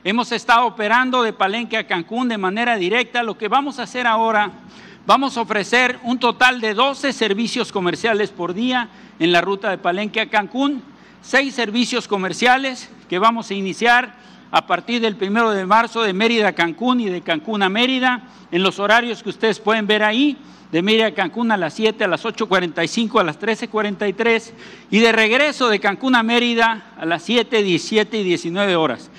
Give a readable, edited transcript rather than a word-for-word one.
Hemos estado operando de Palenque a Cancún de manera directa. Lo que vamos a hacer ahora, vamos a ofrecer un total de 12 servicios comerciales por día en la ruta de Palenque a Cancún, 6 servicios comerciales que vamos a iniciar a partir del 1 de marzo de Mérida a Cancún y de Cancún a Mérida, en los horarios que ustedes pueden ver ahí, de Mérida a Cancún a las 7, a las 8:45, a las 13:43 y de regreso de Cancún a Mérida a las 7, 17 y 19 horas.